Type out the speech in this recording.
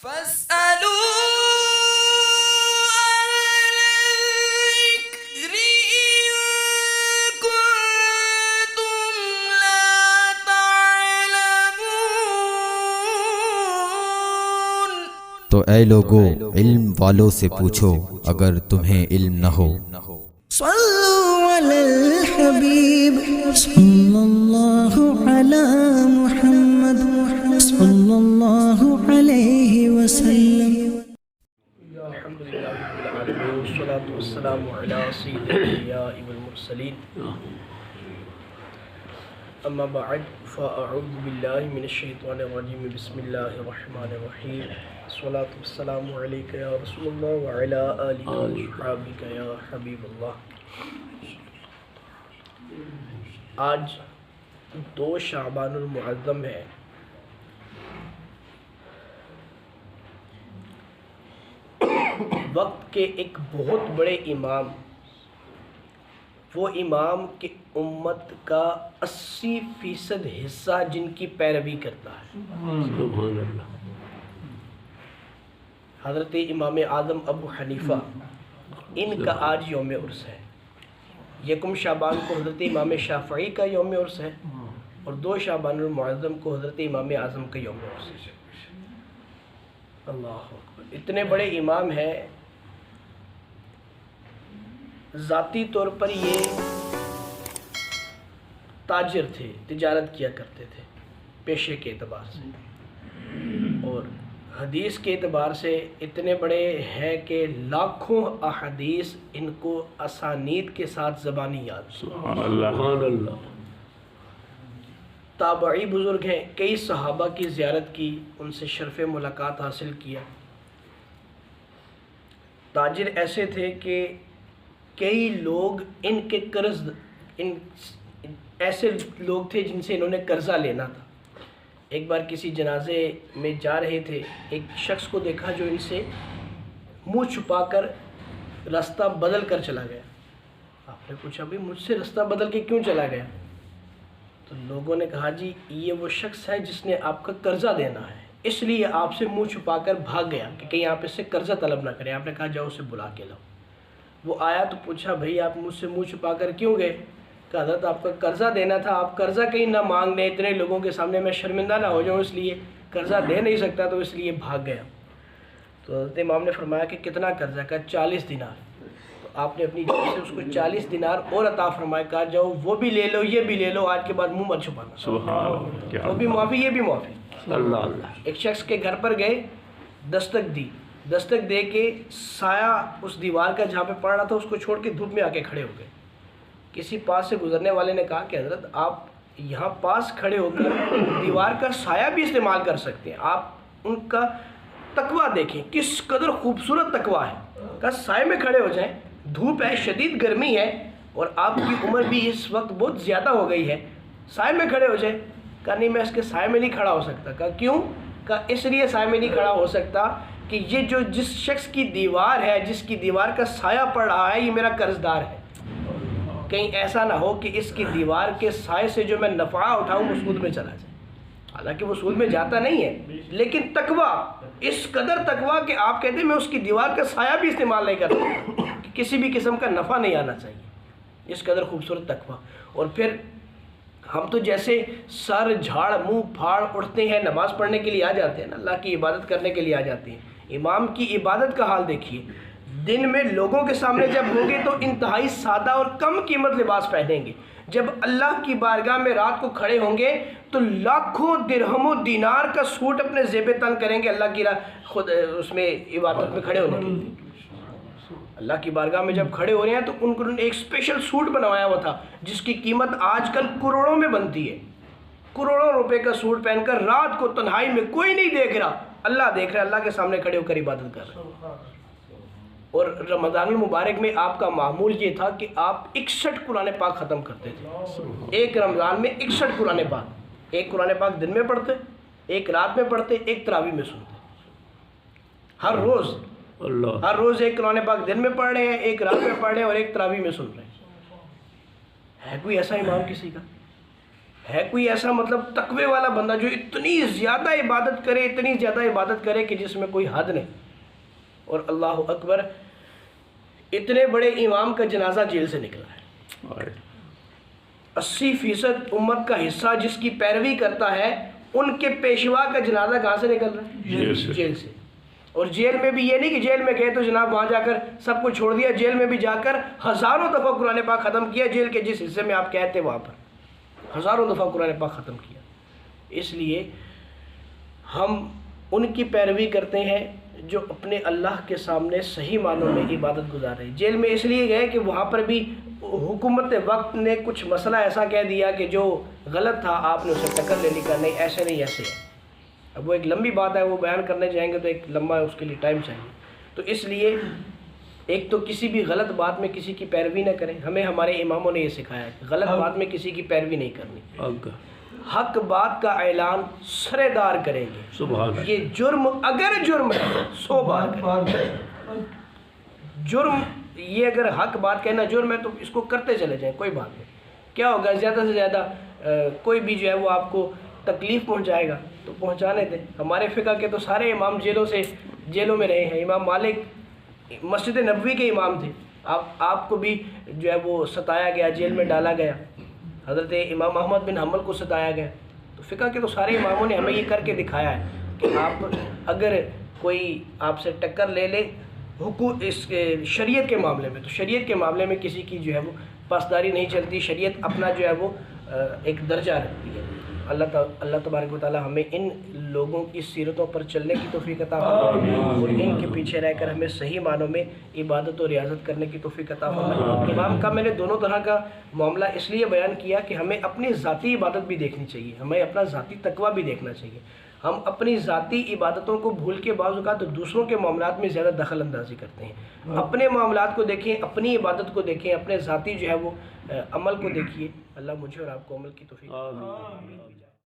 فاسألوا الذكر إن كنتم لا تعلمون۔ تو اے لوگو علم والوں سے پوچھو اگر تمہیں علم نہ ہو۔ صلوا علی الحبیب صلی اللہ علی محمد صلی اللہ علیہ وسلم۔ الحمدللہ رب العالمین والصلاة والسلام علی سید الانبیاء والمرسلین، اما بعد فاعوذ باللہ من الشیطان الرجیم، بسم اللہ الرحمن الرحیم، الصلاة والسلام علیک یا رسول اللہ وعلی آلک وصحابک یا حبیب اللہ۔ آج 2 شعبان المعظم ہے۔ وقت کے ایک بہت بڑے امام، وہ امام کہ امت کا 80% حصہ جن کی پیروی کرتا ہے، سبحان اللہ۔ حضرت امام اعظم ابو حنیفہ، ان کا آج یوم عرس ہے۔ 1 شعبان کو حضرت امام شافعی کا یوم عرس ہے، اور 2 شعبان المعظم کو حضرت امام اعظم کا یوم عرس ہے۔ اللہ اکبر، اتنے بڑے امام ہیں۔ ذاتی طور پر یہ تاجر تھے، تجارت کیا کرتے تھے پیشے کے اعتبار سے، اور حدیث کے اعتبار سے اتنے بڑے ہیں کہ لاکھوں احادیث ان کو اسانید کے ساتھ زبانی یاد۔ سبحان اللہ۔ تابعی بزرگ ہیں، کئی صحابہ کی زیارت کی، ان سے شرف ملاقات حاصل کیا۔ تاجر ایسے تھے کہ کئی لوگ ان کے قرض، ایسے لوگ تھے جن سے انہوں نے قرضہ لینا تھا۔ ایک بار کسی جنازے میں جا رہے تھے، ایک شخص کو دیکھا جو ان سے منہ چھپا کر راستہ بدل کر چلا گیا۔ آپ نے پوچھا بھئی مجھ سے راستہ بدل کے کیوں چلا گیا؟ تو لوگوں نے کہا جی یہ وہ شخص ہے جس نے آپ کا قرضہ دینا ہے، اس لیے آپ سے منہ چھپا کر بھاگ گیا کہ کہیں آپ اس سے قرضہ طلب نہ کریں۔ آپ نے کہا جاؤ اسے بلا کے لاؤ۔ وہ آیا تو پوچھا بھئی آپ مجھ سے منہ چھپا کر کیوں گئے؟ کہ حضرت آپ کا قرضہ دینا تھا، آپ قرضہ کہیں نہ مانگ لیں، اتنے لوگوں کے سامنے میں شرمندہ نہ ہو جاؤں، اس لیے قرضہ دے نہیں سکتا تو اس لیے بھاگ گیا۔ تو حضرت امام نے فرمایا کہ کتنا قرضہ؟ کہا 40 دینار۔ تو آپ نے اپنی جیب سے اس کو 40 دینار اور عطا فرمایا، کہا جاؤ وہ بھی لے لو یہ بھی لے لو، آج کے بعد منہ مت چھپانا۔ سبحان اللہ۔ وہ بھی معافی یہ بھی معافی۔ اللہ اللہ۔ ایک شخص کے گھر پر گئے، دستک دی، دستک دے کے سایہ اس دیوار کا جہاں پہ پڑ رہا تھا اس کو چھوڑ کے دھوپ میں آ کے کھڑے ہو گئے۔ کسی پاس سے گزرنے والے نے کہا کہ حضرت آپ یہاں پاس کھڑے ہو کر دیوار کا سایہ بھی استعمال کر سکتے ہیں، آپ ان کا تقویٰ دیکھیں کس قدر خوبصورت تقویٰ ہے۔ کہا سائے میں کھڑے ہو جائیں، دھوپ ہے، شدید گرمی ہے، اور آپ کی عمر بھی اس وقت بہت زیادہ ہو گئی ہے، سائے میں کھڑے ہو جائیں۔ کہا نہیں میں اس کے سائے میں نہیں کھڑا ہو سکتا۔ کہا کیوں؟ کہا اس لیے سائے میں نہیں کھڑا ہو سکتا کہ یہ جو جس شخص کی دیوار ہے، جس کی دیوار کا سایہ پڑ رہا ہے، یہ میرا قرض دار ہے، کہیں ایسا نہ ہو کہ اس کی دیوار کے سائے سے جو میں نفع اٹھاؤں وہ سود میں چلا جائے۔ حالانکہ وہ سود میں جاتا نہیں ہے، لیکن تقویٰ، اس قدر تقویٰ کہ آپ کہتے ہیں میں اس کی دیوار کا سایہ بھی استعمال نہیں کرتا، کہ کسی بھی قسم کا نفع نہیں آنا چاہیے، اس قدر خوبصورت تقویٰ۔ اور پھر ہم تو جیسے سر جھاڑ منہ پھاڑ اٹھتے ہیں، نماز پڑھنے کے لیے آ جاتے ہیں نا، اللہ کی عبادت کرنے کے لیے آ جاتے ہیں۔ امام کی عبادت کا حال دیکھیے، دن میں لوگوں کے سامنے جب ہوں گے تو انتہائی سادہ اور کم قیمت لباس پہنیں گے، جب اللہ کی بارگاہ میں رات کو کھڑے ہوں گے تو لاکھوں درہم و دینار کا سوٹ اپنے زیب تن کریں گے اللہ کی خود اس میں عبادت میں کھڑے ہونے کے لیے۔ اللہ کی بارگاہ میں جب کھڑے ہو رہے ہیں تو ان کو ایک اسپیشل سوٹ بنوایا ہوا تھا جس کی قیمت آج کل کروڑوں میں بنتی ہے۔ کروڑوں روپے کا سوٹ پہن کر رات کو تنہائی میں، کوئی نہیں دیکھ رہا، اللہ دیکھ رہا ہے، اللہ کے سامنے کھڑے ہو کر عبادت کر رہے ہیں۔ اور رمضان المبارک میں آپ کا معمول یہ تھا کہ آپ 61 قرآن پاک ختم کرتے تھے۔ ایک رمضان میں 61 قرآن پاک، ایک قرآن پاک دن میں پڑھتے، ایک رات میں پڑھتے، ایک تراویح میں سنتے۔ ہر روز ایک قرآن پاک دن میں پڑھ رہے ہیں، ایک رات میں پڑھ رہے ہیں، اور ایک تراویح میں سن رہے ہیں۔ ہے کوئی ایسا امام کسی کا؟ ہے کوئی ایسا مطلب تقوی والا بندہ جو اتنی زیادہ عبادت کرے کہ جس میں کوئی حد نہیں؟ اور اللہ اکبر، اتنے بڑے امام کا جنازہ جیل سے نکلا ہے۔ 80% امت کا حصہ جس کی پیروی کرتا ہے، ان کے پیشوا کا جنازہ کہاں سے نکل رہا ہے؟ جیل سے۔ اور جیل میں بھی یہ نہیں کہ جیل میں گئے تو جناب وہاں جا کر سب کچھ چھوڑ دیا، جیل میں بھی جا کر ہزاروں دفعہ قرآن پاک ختم کیا، جیل کے جس حصے میں آپ کہتے وہاں پر ہزاروں دفعہ قرآن پاک ختم کیا۔ اس لیے ہم ان کی پیروی کرتے ہیں جو اپنے اللہ کے سامنے صحیح معنوں میں عبادت گزار رہے ہیں۔ جیل میں اس لیے گئے کہ وہاں پر بھی حکومت وقت نے کچھ مسئلہ ایسا کہہ دیا کہ جو غلط تھا، آپ نے اسے ٹکر لے لی، کہ نہیں ایسے نہیں ایسے ہے۔ اب وہ ایک لمبی بات ہے، وہ بیان کرنے جائیں گے تو ایک لمبا اس کے لیے ٹائم چاہیے۔ تو اس لیے ایک تو کسی بھی غلط بات میں کسی کی پیروی نہ کریں، ہمیں ہمارے اماموں نے یہ سکھایا ہے کہ غلط بات میں کسی کی پیروی نہیں کرنی، حق بات کا اعلان سرے دار کریں گے۔ سبحان اللہ۔ یہ جرم اگر جرم ہے 100 بار کریں۔ جرم یہ اگر حق بات کہنا جرم ہے تو اس کو کرتے چلے جائیں، کوئی بات نہیں۔ کیا ہوگا؟ زیادہ سے زیادہ کوئی بھی جو ہے وہ آپ کو تکلیف پہنچائے گا تو پہنچانے دیں۔ ہمارے فقہ کے تو سارے امام جیلوں میں رہے ہیں۔ امام مالک مسجد نبوی کے امام تھے، آپ کو بھی جو ہے وہ ستایا گیا، جیل میں ڈالا گیا۔ حضرت امام احمد بن حنبل کو ستایا گیا۔ تو فقہ کے تو سارے اماموں نے ہمیں یہ کر کے دکھایا ہے کہ آپ اگر کوئی آپ سے ٹکر لے لے حقوق اس شریعت کے معاملے میں، تو شریعت کے معاملے میں کسی کی جو ہے وہ پاسداری نہیں چلتی، شریعت اپنا جو ہے وہ ایک درجہ رکھتی ہے۔ اللہ تبارک و تعالی ہمیں ان لوگوں کی سیرتوں پر چلنے کی توفیق عطا فرمائے اور ان کے پیچھے رہ کر ہمیں صحیح معنوں میں عبادت و ریاضت کرنے کی توفیق عطا فرمائے۔ امام کا میں نے دونوں طرح کا معاملہ اس لیے بیان کیا کہ ہمیں اپنی ذاتی عبادت بھی دیکھنی چاہیے، ہمیں اپنا ذاتی تقویٰ بھی دیکھنا چاہیے۔ ہم اپنی ذاتی عبادتوں کو بھول کے بعض اوقات دوسروں کے معاملات میں زیادہ دخل اندازی کرتے ہیں۔ اپنے معاملات کو دیکھیں، اپنی عبادت کو دیکھیں، اپنے ذاتی جو ہے وہ عمل کو دیکھیے۔ اللہ مجھے اور آپ کو عمل کی توفیق عطا فرمائے۔